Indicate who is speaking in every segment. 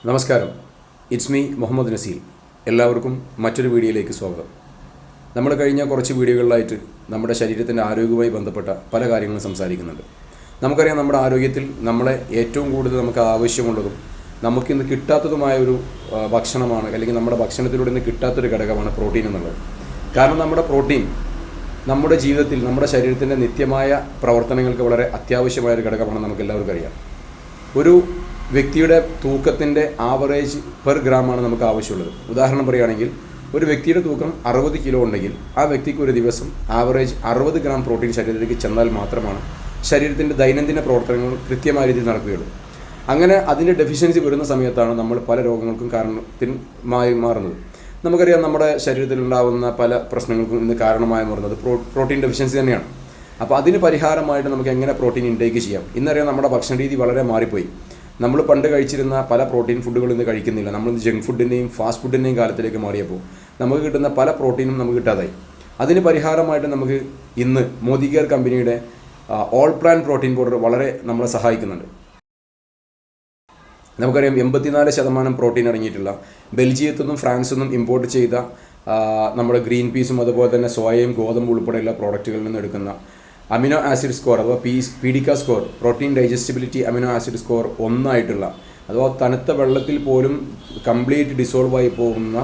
Speaker 1: നമസ്കാരം, it's me Muhammad Naseel. എല്ലാവർക്കും മറ്റൊരു വീഡിയോയിലേക്ക് സ്വാഗതം. നമ്മൾ കഴിഞ്ഞ കുറച്ച് വീഡിയോകളിലായിട്ട് നമ്മുടെ ശരീരത്തിൻ്റെ ആരോഗ്യവുമായി ബന്ധപ്പെട്ട പല കാര്യങ്ങളും സംസാരിക്കുന്നുണ്ട്. നമുക്കറിയാം, നമ്മുടെ ആരോഗ്യത്തിൽ നമ്മളെ ഏറ്റവും കൂടുതൽ നമുക്ക് ആവശ്യമുള്ളതും നമുക്കിന്ന് കിട്ടാത്തതുമായ ഒരു ഭക്ഷണമാണ്, അല്ലെങ്കിൽ നമ്മുടെ ഭക്ഷണത്തിലൂടെ ഇന്ന് കിട്ടാത്തൊരു ഘടകമാണ് പ്രോട്ടീൻ എന്നുള്ളത്. കാരണം നമ്മുടെ പ്രോട്ടീൻ നമ്മുടെ ജീവിതത്തിൽ നമ്മുടെ ശരീരത്തിൻ്റെ നിത്യമായ പ്രവർത്തനങ്ങൾക്ക് വളരെ അത്യാവശ്യമായൊരു ഘടകമാണ്. നമുക്ക് എല്ലാവർക്കും അറിയാം. ഒരു വ്യക്തിയുടെ തൂക്കത്തിൻ്റെ ആവറേജ് പെർ ഗ്രാമാണ് നമുക്ക് ആവശ്യമുള്ളത്. ഉദാഹരണം പറയുകയാണെങ്കിൽ, ഒരു വ്യക്തിയുടെ തൂക്കം 60 കിലോ ഉണ്ടെങ്കിൽ ആ വ്യക്തിക്ക് ഒരു ദിവസം ആവറേജ് 60 ഗ്രാം പ്രോട്ടീൻ ശരീരത്തിലേക്ക് ചെന്നാൽ മാത്രമാണ് ശരീരത്തിൻ്റെ ദൈനംദിന പ്രവർത്തനങ്ങൾ കൃത്യമായ രീതിയിൽ നടക്കുകയുള്ളൂ. അങ്ങനെ അതിൻ്റെ ഡെഫിഷ്യൻസി വരുന്ന സമയത്താണ് നമ്മൾ പല രോഗങ്ങൾക്കും കാരണമായി മാറുന്നത്. നമുക്കറിയാം, നമ്മുടെ ശരീരത്തിലുണ്ടാകുന്ന പല പ്രശ്നങ്ങൾക്കും ഇന്ന് കാരണമായി മാറുന്നത് പ്രോട്ടീൻ ഡെഫിഷ്യൻസി തന്നെയാണ്. അപ്പോൾ അതിന് പരിഹാരമായിട്ട് നമുക്ക് എങ്ങനെ പ്രോട്ടീൻ ഇൻടേക്ക് ചെയ്യാം? ഇന്നറിയാം, നമ്മുടെ ഭക്ഷണ രീതി വളരെ മാറിപ്പോയി. നമ്മൾ പണ്ട് കഴിച്ചിരുന്ന പല പ്രോട്ടീൻ ഫുഡുകൾ ഇന്ന് കഴിക്കുന്നില്ല. നമ്മൾ ജങ്ക് ഫുഡിൻ്റെയും ഫാസ്റ്റ് ഫുഡിൻ്റെയും കാലത്തിലേക്ക് മാറിയപ്പോൾ നമുക്ക് കിട്ടുന്ന പല പ്രോട്ടീനും നമുക്ക് കിട്ടാതായി. അതിന് പരിഹാരമായിട്ട് നമുക്ക് ഇന്ന് മോദി കെയർ കമ്പനിയുടെ ഓൾ പ്ലാൻ പ്രോട്ടീൻ പൗഡർ വളരെ നമ്മളെ സഹായിക്കുന്നുണ്ട്. നമുക്കറിയാം, 84% പ്രോട്ടീൻ അടങ്ങിയിട്ടുള്ള ബെൽജിയത്തു നിന്നും ഫ്രാൻസിൽ നിന്നും ഇമ്പോർട്ട് ചെയ്ത നമ്മുടെ ഗ്രീൻ പീസും അതുപോലെ തന്നെ സോയയും ഗോതമ്പ് ഉൾപ്പെടെയുള്ള പ്രോഡക്റ്റുകളിൽ നിന്ന് എടുക്കുന്ന അമിനോ ആസിഡ് സ്കോർ അഥവാ പീഡിക്ക score, protein digestibility amino acid score 1 ആയിട്ടുള്ള, അഥവാ തണുത്ത വെള്ളത്തിൽ പോലും കംപ്ലീറ്റ് ഡിസോൾവ് ആയി പോകുന്ന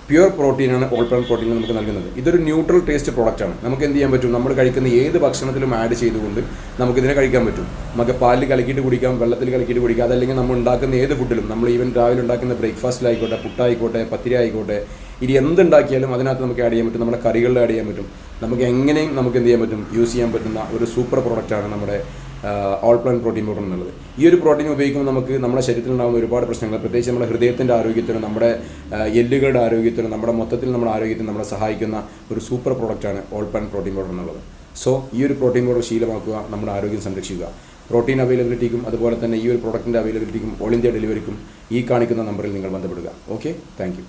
Speaker 1: പ്യുവർ പ്രോട്ടീനാണ് ഓൾ പ്ലാൻ പ്രോട്ടീൻ നമുക്ക് നൽകുന്നത്. ഇതൊരു ന്യൂട്രൽ ടേസ്റ്റ് പ്രോഡക്റ്റാണ്. നമുക്ക് എന്ത് ചെയ്യാൻ പറ്റും? നമ്മൾ കഴിക്കുന്ന ഏത് ഭക്ഷണത്തിലും ആഡ് ചെയ്തുകൊണ്ട് നമുക്കിതിനെ കഴിക്കാൻ പറ്റും. നമുക്ക് പാലിൽ കലക്കിയിട്ട് കുടിക്കാം, വെള്ളത്തിൽ കലക്കിയിട്ട് കുടിക്കാം. അതല്ലെങ്കിൽ നമ്മൾ ഉണ്ടാക്കുന്ന ഏത് ഫുഡിലും, നമ്മൾ ഈവൻ രാവിലെ ഉണ്ടാക്കുന്ന ബ്രേക്ക്ഫാസ്റ്റിലായിക്കോട്ടെ, പുട്ടായിക്കോട്ടെ, പത്തിരി ആയിക്കോട്ടെ, ഇനി എന്തുണ്ടാക്കിയാലും അതിനകത്ത് നമുക്ക് ആഡ് ചെയ്യാൻ പറ്റും. നമ്മുടെ കറികളിൽ ആഡ് ചെയ്യാൻ പറ്റും. നമുക്ക് എങ്ങനെയും നമുക്ക് എന്ത് ചെയ്യാൻ പറ്റും? യൂസ് ചെയ്യാൻ പറ്റുന്ന ഒരു സൂപ്പർ പ്രോഡക്റ്റാണ് നമ്മുടെ ഓൾ പ്ലാൻ പ്രോട്ടീൻ പൗഡർ എന്നുള്ളത്. ഈ ഒരു പ്രോട്ടീൻ ഉപയോഗിക്കുമ്പോൾ നമുക്ക് നമ്മുടെ ശരീരത്തിലുണ്ടാകുന്ന ഒരുപാട് പ്രശ്നങ്ങൾ, പ്രത്യേകിച്ച് നമ്മുടെ ഹൃദയത്തിൻ്റെ ആരോഗ്യത്തിനും നമ്മുടെ എല്ലുകളുടെ ആരോഗ്യത്തിനും നമ്മുടെ മൊത്തത്തിൽ നമ്മുടെ ആരോഗ്യത്തിന് നമ്മളെ സഹായിക്കുന്ന ഒരു സൂപ്പർ പ്രോഡക്റ്റാണ് ഓൾ പ്ലാൻ പ്രോട്ടീൻ പൗഡർ എന്നുള്ളത്. സോ ഈ ഒരു പ്രോട്ടീൻ പൗഡർ ശീലമാക്കുക, നമ്മുടെ ആരോഗ്യം സംരക്ഷിക്കുക. പ്രോട്ടീൻ അവൈലബിലിറ്റിക്കും അതുപോലെ തന്നെ ഈ ഒരു പ്രോഡക്റ്റിൻ്റെ അവൈലബിലിറ്റിക്കും ഓൾ ഇന്ത്യ ഡെലിവറിക്കും ഈ കാണിക്കുന്ന നമ്പറിൽ നിങ്ങൾ ബന്ധപ്പെടുക. Okay, thank you.